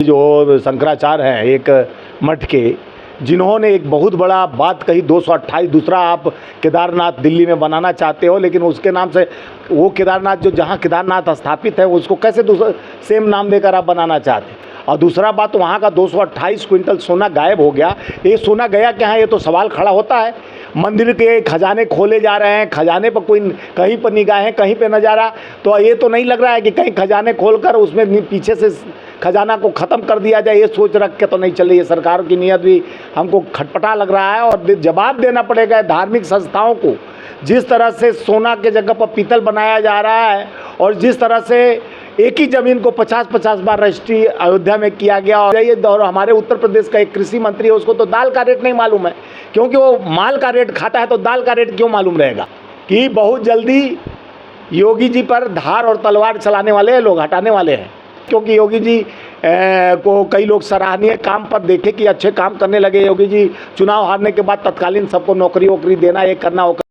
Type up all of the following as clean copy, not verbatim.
जो शंकराचार्य हैं एक मठ के, जिन्होंने एक बहुत बड़ा बात कही 228। दूसरा, आप केदारनाथ दिल्ली में बनाना चाहते हो, लेकिन उसके नाम से वो केदारनाथ जो जहाँ केदारनाथ स्थापित है उसको कैसे दूसरा सेम नाम देकर आप बनाना चाहते हैं। और दूसरा बात, वहाँ का 228 क्विंटल सोना गायब हो गया। ये सोना गया क्या है, ये तो सवाल खड़ा होता है। मंदिर के खजाने खोले जा रहे हैं, खजाने पर कोई कहीं पर निगाहें कहीं पे नज़ारा, तो ये तो नहीं लग रहा है कि कहीं खजाने खोलकर उसमें पीछे से खजाना को ख़त्म कर दिया जाए। ये सोच रख के तो नहीं चल रही है। सरकार की नीयत भी हमको खटपटा लग रहा है और जवाब देना पड़ेगा धार्मिक संस्थाओं को। जिस तरह से सोना के जगह पर पीतल बनाया जा रहा है और जिस तरह से एक ही ज़मीन को 50-50 बार रजिस्ट्री अयोध्या में किया गया। और हमारे उत्तर प्रदेश का एक कृषि मंत्री है, उसको तो दाल का रेट नहीं मालूम है, क्योंकि वो माल का रेट खाता है, तो दाल का रेट क्यों मालूम रहेगा। कि बहुत जल्दी योगी जी पर धार और तलवार चलाने वाले लोग हटाने वाले हैं, क्योंकि योगी जी को कई लोग सराहनीय काम पर देखे कि अच्छे काम करने लगे। योगी जी चुनाव हारने के बाद तत्कालीन सबको नौकरी वोकरी देना, ये करना वो करना।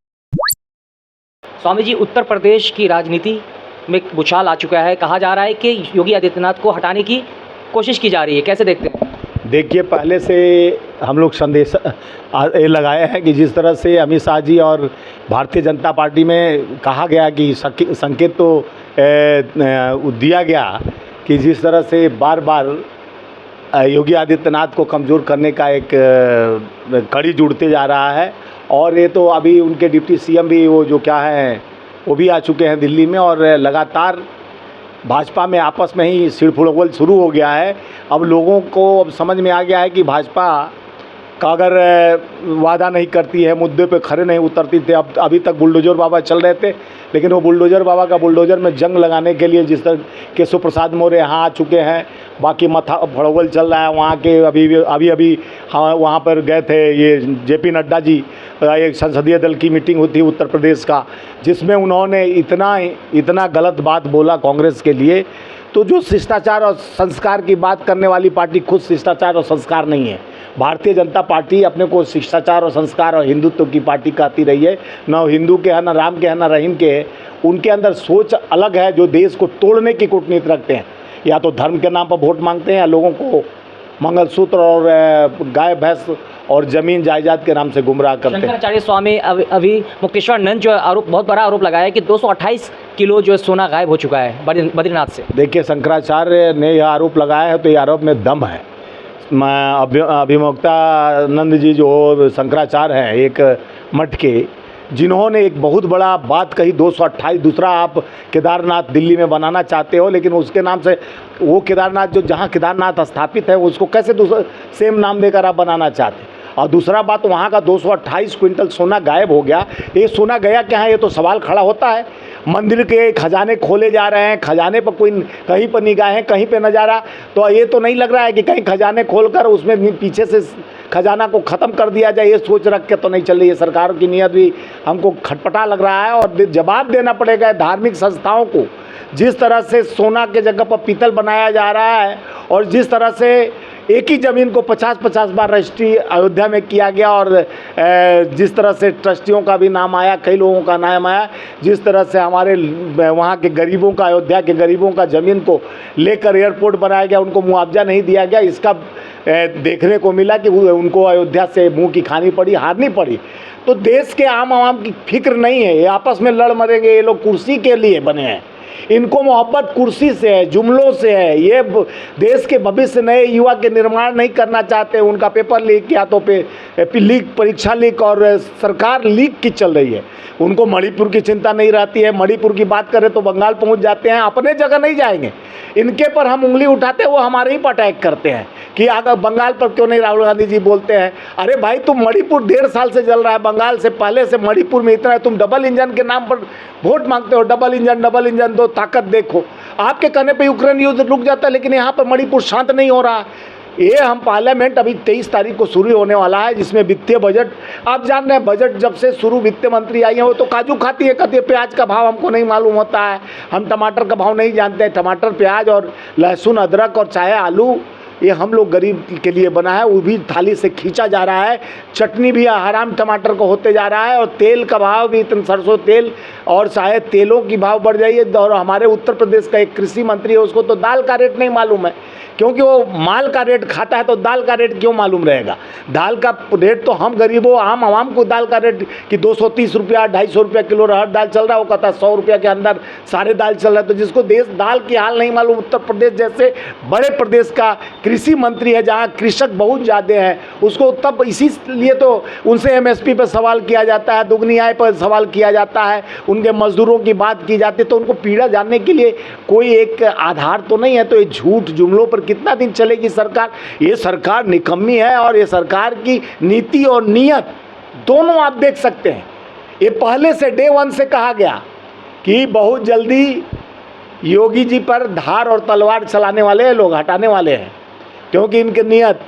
स्वामी जी, उत्तर प्रदेश की राजनीति में उछाल आ चुका है। कहा जा रहा है कि योगी आदित्यनाथ को हटाने की कोशिश की जा रही है, कैसे देखते हैं? देखिए, पहले से हम लोग संदेश ये लगाए हैं कि जिस तरह से अमित शाह जी और भारतीय जनता पार्टी में कहा गया कि संकेत तो दिया गया कि जिस तरह से बार बार योगी आदित्यनाथ को कमज़ोर करने का एक कड़ी जुड़ते जा रहा है। और ये तो अभी उनके डिप्टी सीएम भी वो जो क्या है वो भी आ चुके हैं दिल्ली में, और लगातार भाजपा में आपस में ही सिड़फुड़बोल शुरू हो गया है। अब लोगों को अब समझ में आ गया है कि भाजपा का अगर वादा नहीं करती है, मुद्दे पे खड़े नहीं उतरती थे। अब अभी तक बुलडोजर बाबा चल रहे थे, लेकिन वो बुलडोजर बाबा का बुलडोजर में जंग लगाने के लिए जिस तरह केशव प्रसाद मौर्य यहाँ आ चुके हैं, बाकी मथा फड़ोवल चल रहा है वहाँ के। अभी हाँ वहाँ पर गए थे ये जेपी नड्डा जी, एक संसदीय दल की मीटिंग हुई थी उत्तर प्रदेश का, जिसमें उन्होंने इतना गलत बात बोला कांग्रेस के लिए। तो जो शिष्टाचार और संस्कार की बात करने वाली पार्टी खुद शिष्टाचार और संस्कार नहीं है। भारतीय जनता पार्टी अपने को शिष्टाचार और संस्कार और हिंदुत्व की पार्टी कहती रही है। न हिंदू के हैं, न राम के हैं, न रहीम के हैं। उनके अंदर सोच अलग है, जो देश को तोड़ने की कूटनीति रखते हैं। या तो धर्म के नाम पर वोट मांगते हैं, या लोगों को मंगलसूत्र और गाय भैंस और ज़मीन जायदाद के नाम से गुमराह करते हैं। शंकराचार्य स्वामी अभी मुक्तेश्वर नंद जो आरोप, बहुत बड़ा आरोप लगाया है कि 228 किलो जो सोना गायब हो चुका है बद्रीनाथ से। देखिए, शंकराचार्य ने यह आरोप लगाया है तो ये आरोप में दम है। अभिमुक्तानंद जी जो शंकराचार्य हैं एक मठ के, जिन्होंने एक बहुत बड़ा बात कही 228। दूसरा, आप केदारनाथ दिल्ली में बनाना चाहते हो, लेकिन उसके नाम से वो केदारनाथ जो जहाँ केदारनाथ स्थापित है उसको कैसे दूसरा सेम नाम देकर आप बनाना चाहते हैं। और दूसरा बात, वहाँ का 228 क्विंटल सोना गायब हो गया। ये सोना गया क्या है, ये तो सवाल खड़ा होता है। मंदिर के खजाने खोले जा रहे हैं, खजाने पर कोई कहीं पर निगाहें कहीं पे नज़ारा, तो ये तो नहीं लग रहा है कि कहीं खजाने खोलकर उसमें पीछे से खजाना को ख़त्म कर दिया जाए। ये सोच रख के तो नहीं चल रही है। सरकार की नीयत भी हमको खटपटा लग रहा है और जवाब देना पड़ेगा धार्मिक संस्थाओं को। जिस तरह से सोना के जगह पर पीतल बनाया जा रहा है और जिस तरह से एक ही ज़मीन को 50-50 बार रजिस्ट्री अयोध्या में किया गया, और जिस तरह से ट्रस्टियों का भी नाम आया, कई लोगों का नाम आया, जिस तरह से हमारे वहाँ के गरीबों का, अयोध्या के गरीबों का ज़मीन को लेकर एयरपोर्ट बनाया गया, उनको मुआवजा नहीं दिया गया। इसका देखने को मिला कि उनको अयोध्या से मुँह की खानी पड़ी, हारनी पड़ी। तो देश के आम आवाम की फिक्र नहीं है, ये आपस में लड़ मरेंगे। ये लोग कुर्सी के लिए बने हैं, इनको मोहब्बत कुर्सी से है, जुमलों से है। ये देश के भविष्य, नए युवा के निर्माण नहीं करना चाहते। उनका पेपर लीक या तो लीक, परीक्षा लीक और सरकार लीक की चल रही है। उनको मणिपुर की चिंता नहीं रहती है। मणिपुर की बात करें तो बंगाल पहुंच जाते हैं, अपने जगह नहीं जाएंगे। इनके पर हम उंगली उठाते हैं, वो हमारे ही पर अटैक करते हैं कि अगर बंगाल पर क्यों नहीं राहुल गांधी जी बोलते हैं। अरे भाई, तुम मणिपुर 1.5 साल से जल रहा है, बंगाल से पहले से मणिपुर में इतना है। तुम डबल इंजन के नाम पर वोट मांगते हो, डबल इंजन दो, ताकत देखो। आपके कहने पे यूक्रेन युद्ध रुक जाता है, लेकिन यहाँ पर मणिपुर शांत नहीं हो रहा। ये हम पार्लियामेंट अभी 23 तारीख को शुरू होने वाला है, जिसमें वित्तीय बजट, आप जान रहे हैं, बजट जब से शुरू वित्त मंत्री आई है वो तो काजू खाती है, कहती है प्याज का भाव हमको नहीं मालूम होता है, हम टमाटर का भाव नहीं जानते हैं। टमाटर, प्याज और लहसुन, अदरक और चाहे आलू, ये हम लोग गरीब के लिए बना है, वो भी थाली से खींचा जा रहा है। चटनी भी हराम टमाटर को होते जा रहा है, और तेल का भाव भी, इतना सरसों तेल और शायद तेलों की भाव बढ़ जाइए। और हमारे उत्तर प्रदेश का एक कृषि मंत्री है, उसको तो दाल का रेट नहीं मालूम है, क्योंकि वो माल का रेट खाता है तो दाल का रेट क्यों मालूम रहेगा। दाल का रेट तो हम गरीबों आम आवाम को दाल का रेट कि 230 रुपया 250 रुपया किलो रहर दाल चल रहा है, वो कहता है 100 रुपया के अंदर सारे दाल चल रहा है। तो जिसको देश दाल की हाल नहीं मालूम, उत्तर प्रदेश जैसे बड़े प्रदेश का कृषि मंत्री है जहाँ कृषक बहुत ज़्यादा हैं, उसको तब इसीलिए तो उनसे MSP पर सवाल किया जाता है, दुगनी आय पर सवाल किया जाता है, उनके मजदूरों की बात की जाती है। तो उनको पीड़ा जानने के लिए कोई एक आधार तो नहीं है। तो ये झूठ जुमलों पर कितना दिन चलेगी सरकार। ये सरकार निकम्मी है और ये सरकार की नीति और नीयत दोनों आप देख सकते हैं। ये पहले से डे 1 से कहा गया कि बहुत जल्दी योगी जी पर धार और तलवार चलाने वाले लोग हटाने वाले हैं, क्योंकि इनकी नीयत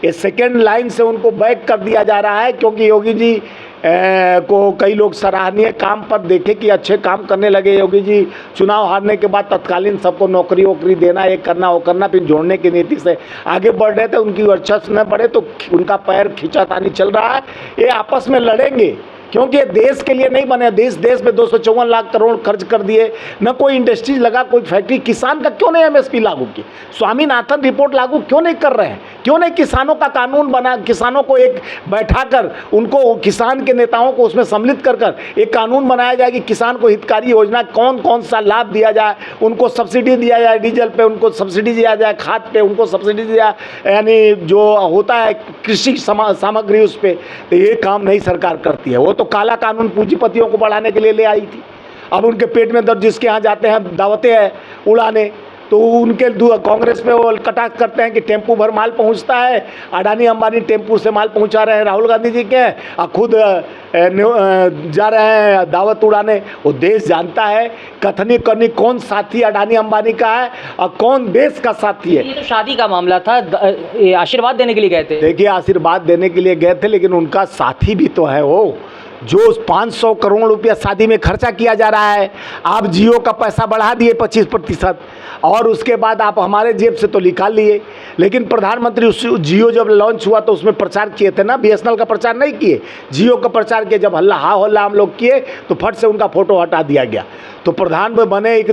ये सेकेंड लाइन से उनको बैक कर दिया जा रहा है। क्योंकि योगी जी को कई लोग सराहनीय काम पर देखे कि अच्छे काम करने लगे। योगी जी चुनाव हारने के बाद तत्कालीन सबको नौकरी वोकरी देना, ये करना वो करना, फिर जोड़ने की नीति से आगे बढ़ रहे थे। उनकी वर्चस्व न बढ़े तो उनका पैर खींचातानी चल रहा है। ये आपस में लड़ेंगे क्योंकि ये देश के लिए नहीं बने। देश में 254 लाख करोड़ खर्च कर दिए, न कोई इंडस्ट्रीज लगा, कोई फैक्ट्री। किसान का क्यों नहीं MSP लागू की? स्वामीनाथन रिपोर्ट लागू क्यों नहीं कर रहे हैं? क्यों नहीं किसानों का कानून बना, किसानों को एक बैठाकर उनको किसान के नेताओं को उसमें सम्मिलित कर एक कानून बनाया जाए कि किसान को हितकारी योजना कौन कौन सा लाभ दिया जाए, उनको सब्सिडी दिया जाए, डीजल पे उनको सब्सिडी दिया जाए, खाद पे उनको सब्सिडी दिया, यानी जो होता है कृषि सामग्री उस पर। तो ये काम नहीं सरकार करती है। वो तो काला कानून पूंजीपतियों को बढ़ाने के लिए ले आई थी। अब उनके पेट में दर्द, जिसके यहाँ जाते हैं दावतें हैं उड़ाने, तो उनके कांग्रेस में वो कटाक्ष करते हैं कि टेम्पू भर माल पहुंचता है, अडानी अंबानी टेम्पू से माल पहुंचा रहे हैं राहुल गांधी जी के, और खुद जा रहे हैं दावत उड़ाने। वो देश जानता है कथनी करनी कौन साथी अडानी अंबानी का है और कौन देश का साथी है। ये तो शादी का मामला था, आशीर्वाद देने के लिए गए थे। देखिए आशीर्वाद देने के लिए गए थे, लेकिन उनका साथी भी तो है वो, जो 500 करोड़ रुपया शादी में खर्चा किया जा रहा है। आप जियो का पैसा बढ़ा दिए 25%, और उसके बाद आप हमारे जेब से तो निकाल लिए। लेकिन प्रधानमंत्री उस जियो जब लॉन्च हुआ तो उसमें प्रचार किए थे ना, BSNL का प्रचार नहीं किए, जियो का प्रचार किए। जब हल्ला हा हल्ला हम लोग किए तो फट से उनका फोटो हटा दिया गया। तो प्रधान बने एक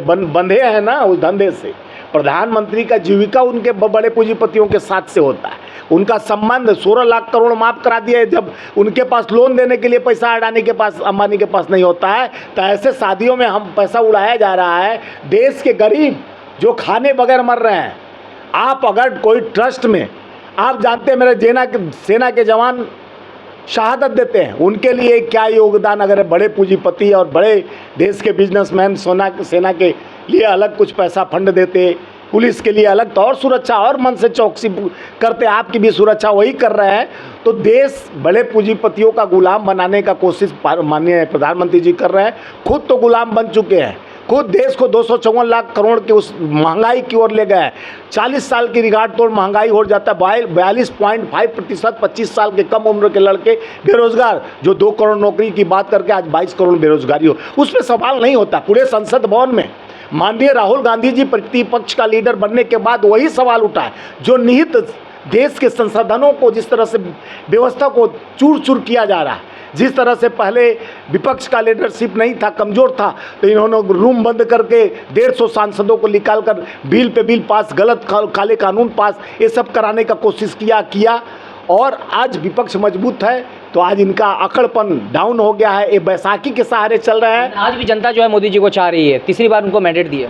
बंधे हैं ना उस धंधे से। प्रधानमंत्री का जीविका उनके बड़े पूंजीपतियों के साथ से होता है। उनका संबंध 16 लाख करोड़ माफ करा दिए। जब उनके पास लोन देने के लिए पैसा अडानी के पास, अंबानी के पास नहीं होता है, तो ऐसे शादियों में हम पैसा उड़ाया जा रहा है। देश के गरीब जो खाने बगैर मर रहे हैं, आप अगर कोई ट्रस्ट में, आप जानते हैं मेरे सेना के जवान शहादत देते हैं, उनके लिए क्या योगदान। अगर बड़े पूंजीपति और बड़े देश के बिजनेसमैन सेना के लिए अलग कुछ पैसा फंड देते, पुलिस के लिए अलग, तो और सुरक्षा और मन से चौकसी करते, आपकी भी सुरक्षा वही कर रहे हैं। तो देश बड़े पूंजीपतियों का गुलाम बनाने का कोशिश माननीय प्रधानमंत्री जी कर रहे हैं। खुद तो गुलाम बन चुके हैं, खुद देश को 254 लाख करोड़ के उस महंगाई की ओर ले गए। 40 साल की रिकॉर्ड तोड़ महंगाई हो जाता है। 42.5%, 25 साल के कम उम्र के लड़के बेरोजगार, जो 2 करोड़ नौकरी की बात करके आज 22 करोड़ बेरोजगारी हो, उस पर सवाल नहीं होता। पूरे संसद भवन में माननीय राहुल गांधी जी प्रतिपक्ष का लीडर बनने के बाद वही सवाल उठा है, जो निहित देश के संसाधनों को, जिस तरह से व्यवस्था को चूर चूर किया जा रहा है, जिस तरह से पहले विपक्ष का लीडरशिप नहीं था, कमज़ोर था, तो इन्होंने रूम बंद करके 150 सांसदों को निकालकर बिल पे बिल पास, गलत काले कानून पास, ये सब कराने का कोशिश किया। और आज विपक्ष मजबूत है तो आज इनका अकड़पन डाउन हो गया है। ये बैसाखी के सहारे चल रहे हैं। आज भी जनता जो है मोदी जी को चाह रही है, तीसरी बार उनको मैंडेट दिया।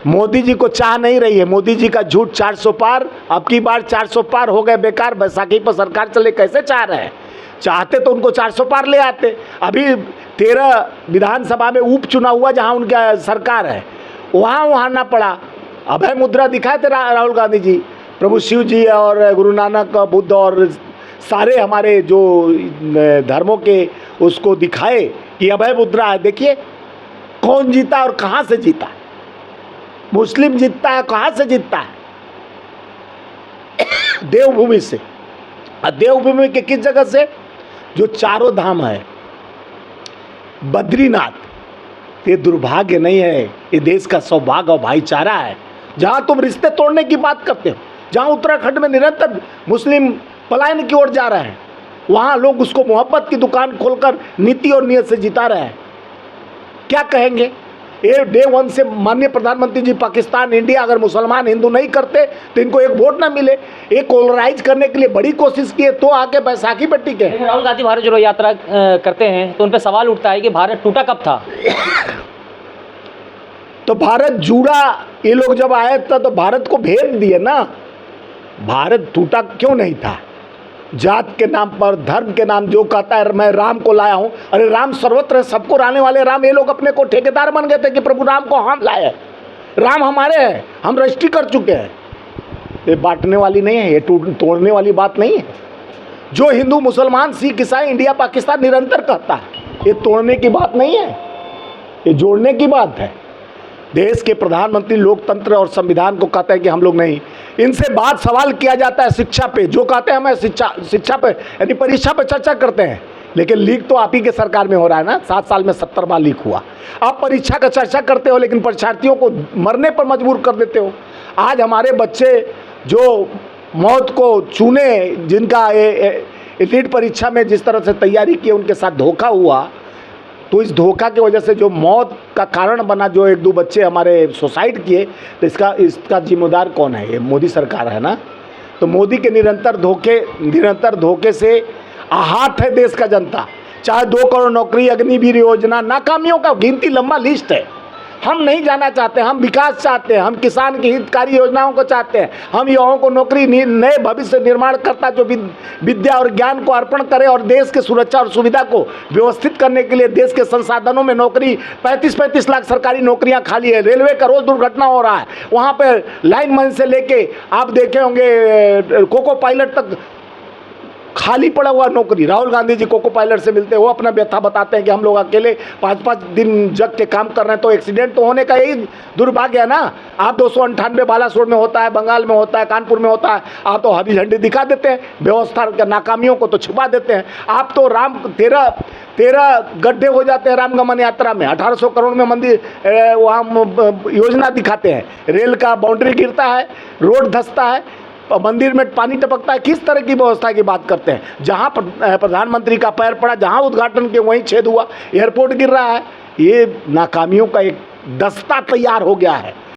मोदी जी को चाह नहीं रही है। मोदी जी का झूठ 400 पार, अब की बार 400 पार हो गए बेकार। बैसाखी पर सरकार चले, कैसे चाह रहे हैं? चाहते तो उनको 400 पार ले आते। अभी 13 विधानसभा में उपचुनाव हुआ जहां उनका सरकार है, वहां ना पड़ा। अभय मुद्रा दिखाए थे राहुल गांधी जी, प्रभु शिव जी और गुरु नानक बुद्ध और सारे हमारे जो धर्मों के उसको दिखाए कि अभय मुद्रा है। देखिए कौन जीता और कहां से जीता। मुस्लिम जीतता है, कहां से जीतता है? देवभूमि से। देवभूमि के किस जगह से? जो चारों धाम है, बद्रीनाथ। ये दुर्भाग्य नहीं है, ये देश का सौभाग्य और भाईचारा है। जहां तुम रिश्ते तोड़ने की बात करते हो, जहां उत्तराखंड में निरंतर मुस्लिम पलायन की ओर जा रहे हैं, वहां लोग उसको मोहब्बत की दुकान खोलकर नीति और नियत से जिता रहे हैं। क्या कहेंगे? ये डे वन से माननीय प्रधानमंत्री जी पाकिस्तान, इंडिया अगर मुसलमान हिंदू नहीं करते तो इनको एक वोट ना मिले। एक पोलराइज करने के लिए बड़ी कोशिश की है, तो आके बैसाखी पर टिके। लेकिन राहुल गांधी भारत जोड़ो यात्रा करते हैं तो उन पर सवाल उठता है कि भारत टूटा कब था? तो भारत जुड़ा, ये लोग जब आए था तो भारत को भेद दिए ना। भारत टूटा क्यों नहीं था? जात के नाम पर, धर्म के नाम, जो कहता है मैं राम को लाया हूं, अरे राम सर्वत्र है, सबको लाने वाले राम। ये लोग अपने को ठेकेदार बन गए थे कि प्रभु राम को हम लाए, राम हमारे हैं, हम रजिस्ट्री कर चुके हैं। ये बांटने वाली नहीं है, ये तोड़ने वाली बात नहीं है। जो हिंदू मुसलमान सिख ईसाई इंडिया पाकिस्तान निरंतर कहता है, ये तोड़ने की बात नहीं है, ये जोड़ने की बात है। देश के प्रधानमंत्री लोकतंत्र और संविधान को कहते हैं कि हम लोग नहीं। इनसे बात सवाल किया जाता है शिक्षा पे, जो कहते हैं हमें शिक्षा पे यानी परीक्षा पे चर्चा करते हैं, लेकिन लीक तो आप ही के सरकार में हो रहा है ना। 7 साल में 70 बार लीक हुआ। आप परीक्षा का चर्चा करते हो लेकिन परीक्षार्थियों को मरने पर मजबूर कर देते हो। आज हमारे बच्चे जो मौत को चूने, जिनका नीट परीक्षा में जिस तरह से तैयारी की उनके साथ धोखा हुआ, तो इस धोखा की वजह से जो मौत का कारण बना, जो 1-2 बच्चे हमारे सुसाइड किए, तो इसका जिम्मेदार कौन है? ये मोदी सरकार है ना। तो मोदी के निरंतर धोखे से आहत है देश का जनता। चाहे 2 करोड़ नौकरी, अग्निवीर योजना, नाकामियों का गिनती लंबा लिस्ट है। हम नहीं जाना चाहते, हम विकास चाहते हैं, हम किसान की हितकारी योजनाओं को चाहते हैं, हम युवाओं को नौकरी, नए भविष्य निर्माण करता जो विद्या और ज्ञान को अर्पण करे और देश के सुरक्षा और सुविधा को व्यवस्थित करने के लिए देश के संसाधनों में नौकरी, 35-35 लाख सरकारी नौकरियां खाली है। रेलवे का रोज दुर्घटना हो रहा है, वहाँ पर लाइनमैन से लेके आप देखे होंगे कोको पायलट तक खाली पड़ा हुआ नौकरी। राहुल गांधी जी कोको पायलट से मिलते हैं, वो अपना व्यथा बताते हैं कि हम लोग अकेले 5-5 दिन जग के काम कर रहे हैं। तो एक्सीडेंट तो होने का यही दुर्भाग्य है ना। आप 298 बालासोर में होता है, बंगाल में होता है, कानपुर में होता है, आप तो हरी झंडी दिखा देते हैं, व्यवस्था के नाकामियों को तो छुपा देते हैं। आप तो 13 गड्ढे हो जाते हैं रामगमन यात्रा में, 1800 करोड़ में मंदिर वहाँ योजना दिखाते हैं, रेल का बाउंड्री गिरता है, रोड धंसता है, मंदिर में पानी टपकता है। किस तरह की व्यवस्था की बात करते हैं? जहां प्रधानमंत्री का पैर पड़ा, जहां उद्घाटन के वहीं छेद हुआ, एयरपोर्ट गिर रहा है। ये नाकामियों का एक दस्ता तैयार हो गया है।